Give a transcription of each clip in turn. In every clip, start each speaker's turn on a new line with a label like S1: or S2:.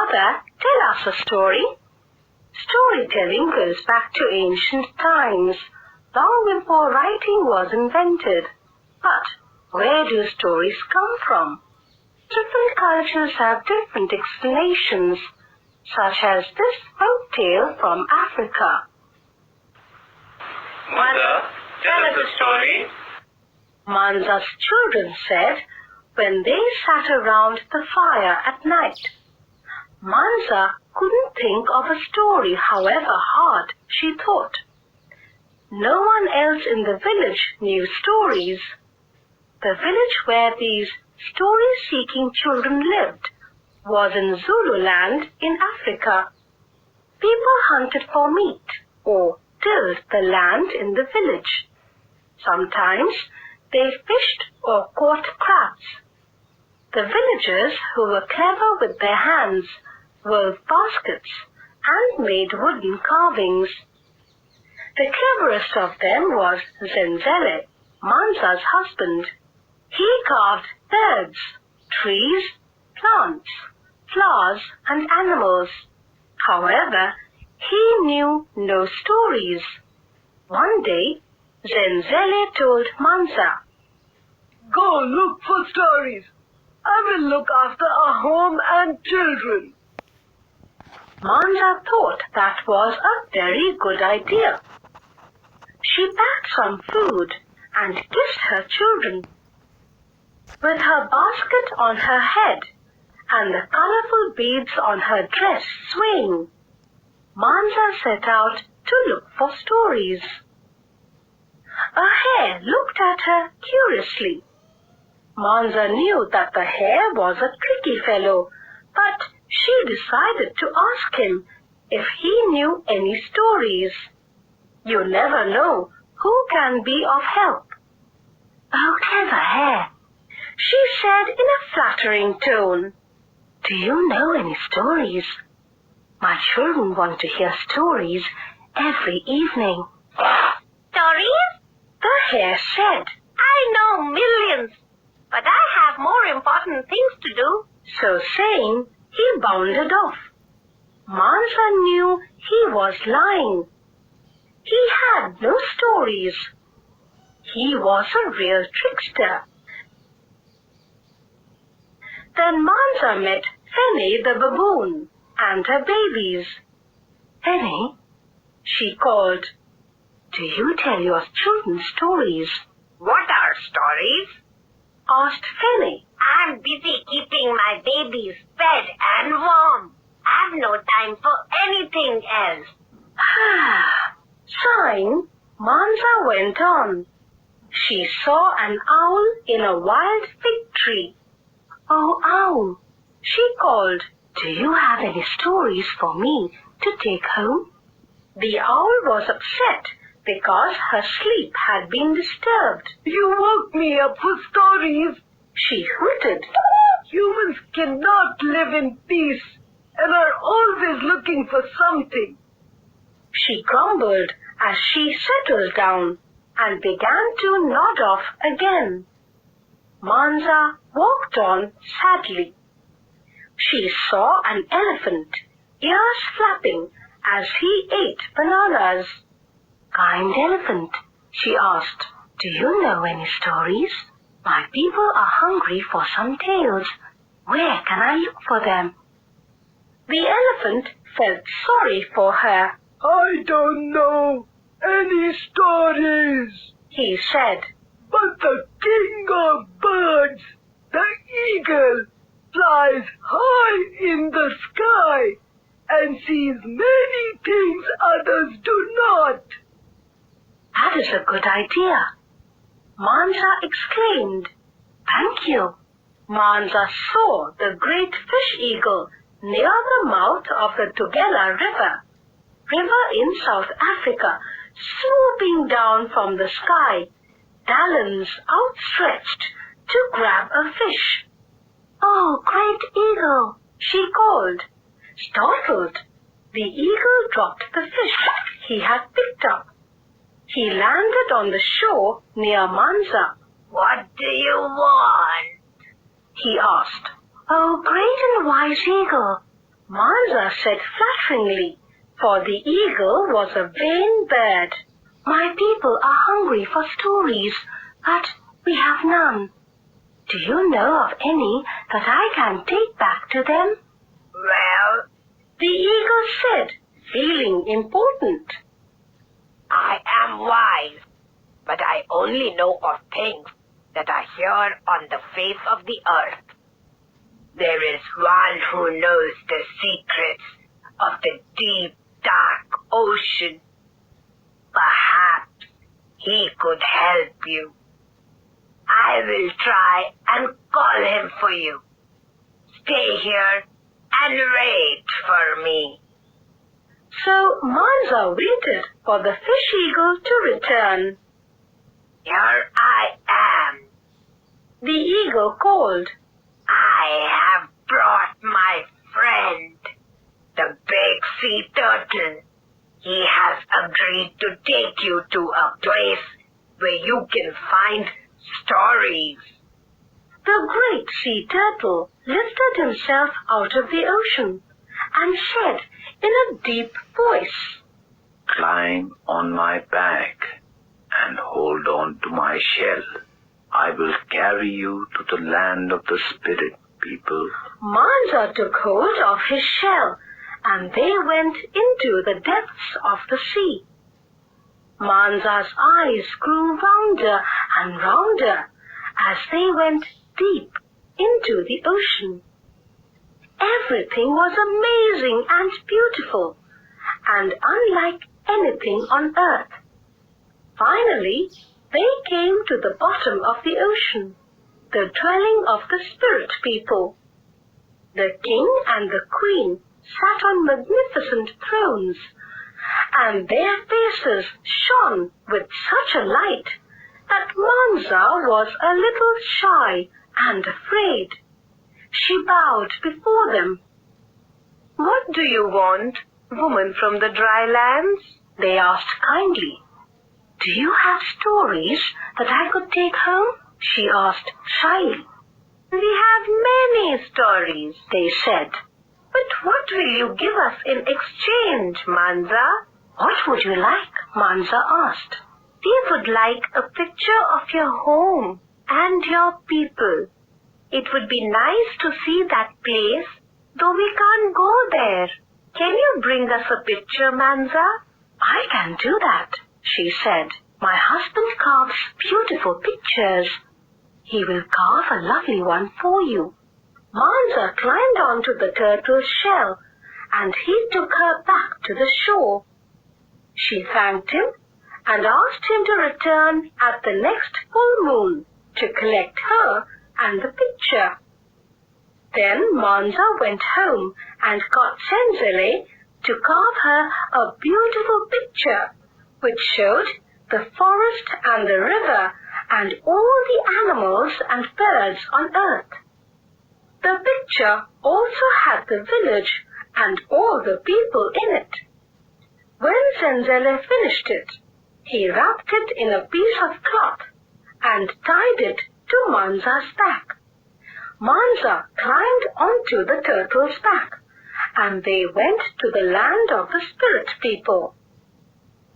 S1: Mother, tell us a story. Storytelling goes back to ancient times, long before writing was invented. But where do stories come from? Different cultures have different explanations, such as this folk tale from Africa.
S2: Mother, tell us a story.
S1: Manza's children said when they sat around the fire at night. Manza couldn't think of a story, however hard she thought. No one else in the village knew stories. The village where these story-seeking children lived was in Zululand in Africa. People hunted for meat or tilled the land in the village. Sometimes they fished or caught crabs. The villagers who were clever with their hands wove baskets and made wooden carvings. The cleverest of them was Zenzele, Manza's husband. He carved birds, trees, plants, flowers, and animals. However, he knew no stories. One day, Zenzele told Manza,
S3: "Go look for stories. I will look after our home and children."
S1: Manza thought that was a very good idea. She packed some food and kissed her children. With her basket on her head and the colorful beads on her dress swaying, Manza set out to look for stories. A hare looked at her curiously. Manza knew that the hare was a tricky fellow, but she decided to ask him if he knew any stories. You never know who can be of help. "Oh, clever hare," she said in a flattering tone. "Do you know any stories? My children want to hear stories every evening."
S4: Stories?
S1: The hare said.
S4: I know millions, but I have more important things to do.
S1: So saying, he bounded off. Manza knew he was lying. He had no stories. He was a real trickster. Then Manza met Fenny the baboon and her babies. "Fenny," she called, "do you tell your children stories?"
S4: What are stories?
S1: asked Fenny.
S4: I'm busy keeping my babies fed and warm. I've no time for anything else.
S1: Sighing, Manza went on. She saw an owl in a wild fig tree. "Oh, owl," she called, "do you have any stories for me to take home?" The owl was upset because her sleep had been disturbed.
S3: "You woke me up for stories."
S1: She hooted.
S3: "Humans cannot live in peace and are always looking for something."
S1: She grumbled as she settled down and began to nod off again. Manza walked on sadly. She saw an elephant, ears flapping as he ate bananas. "Kind elephant," she asked, "do you know any stories? My people are hungry for some tales. Where can I look for them?" The elephant felt sorry for her.
S3: "I don't know any stories,"
S1: he said.
S3: "but the king of birds, the eagle, flies high in the sky and sees many things others do not."
S1: "That is a good idea," Manza exclaimed. "Thank you." Manza saw the great fish eagle near the mouth of the Tugela river in South Africa, swooping down from the sky, talons outstretched to grab a fish. "Oh, great eagle," she called. Startled, the eagle dropped the fish he had picked up. He landed on the shore near Manza.
S4: What do you want?
S1: He asked. "Oh, great and wise eagle, Manza said flatteringly, for the eagle was a vain bird. My people are hungry for stories, but we have none. Do you know of any that I can take back to them?
S3: Well,
S1: The eagle said, feeling important.
S3: I am wise, but I only know of things that are here on the face of the earth. There is one who knows the secrets of the deep, dark ocean. Perhaps he could help you. I will try and call him for you. Stay here and wait for me.
S1: So Manza waited for the fish eagle to return.
S3: Here I am.
S1: The eagle called.
S3: I have brought my friend, the big sea turtle. He has agreed to take you to a place where you can find stories.
S1: The great sea turtle lifted himself out of the ocean and said in a deep voice,
S5: Climb on my back and hold on to my shell. I will carry you to the land of the spirit people.
S1: Manza took hold of his shell, and they went into the depths of the sea. Manza's eyes grew rounder and rounder as they went deep into the ocean. Everything was amazing and beautiful, and unlike anything on earth. Finally, they came to the bottom of the ocean, the dwelling of the spirit people. The king and the queen sat on magnificent thrones, and their faces shone with such a light that Manza was a little shy and afraid. She bowed before them. "What do you want, woman from the dry lands?" they asked kindly. "Do you have stories that I could take home?" she asked shyly. "We have many stories," they said. "But what will you give us in exchange, Manza?" "What would you like?" Manza asked. "We would like a picture of your home and your people. It would be nice to see that place, though we can't go there. Can you bring us a picture, Manza?" "I can do that," she said. "My husband carves beautiful pictures. He will carve a lovely one for you." Manza climbed onto the turtle's shell, and he took her back to the shore. She thanked him and asked him to return at the next full moon to collect her and the picture. Then Manza went home and got Senzele to carve her a beautiful picture which showed the forest and the river and all the animals and birds on earth. The picture also had the village and all the people in it. When Senzele finished it, he wrapped it in a piece of cloth and tied it to Manza's back. Manza climbed onto the turtle's back, and they went to the land of the spirit people.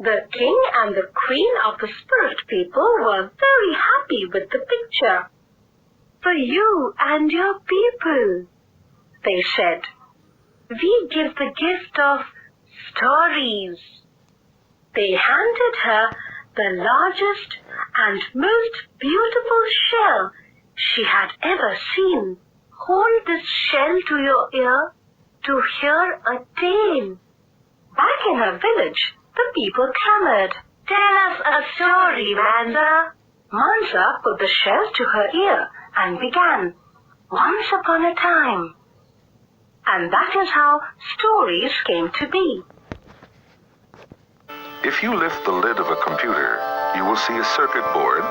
S1: The king and the queen of the spirit people were very happy with the picture. "For you and your people," they said, "we give the gift of stories." They handed her the largest and most beautiful shell she had ever seen. "Hold this shell to your ear to hear a tale." Back in her village, the people clamored, "Tell us a story, Manza." Manza put the shell to her ear and began, "Once upon a time." And that is how stories came to be.
S6: If you lift the lid of a computer, you will see a circuit board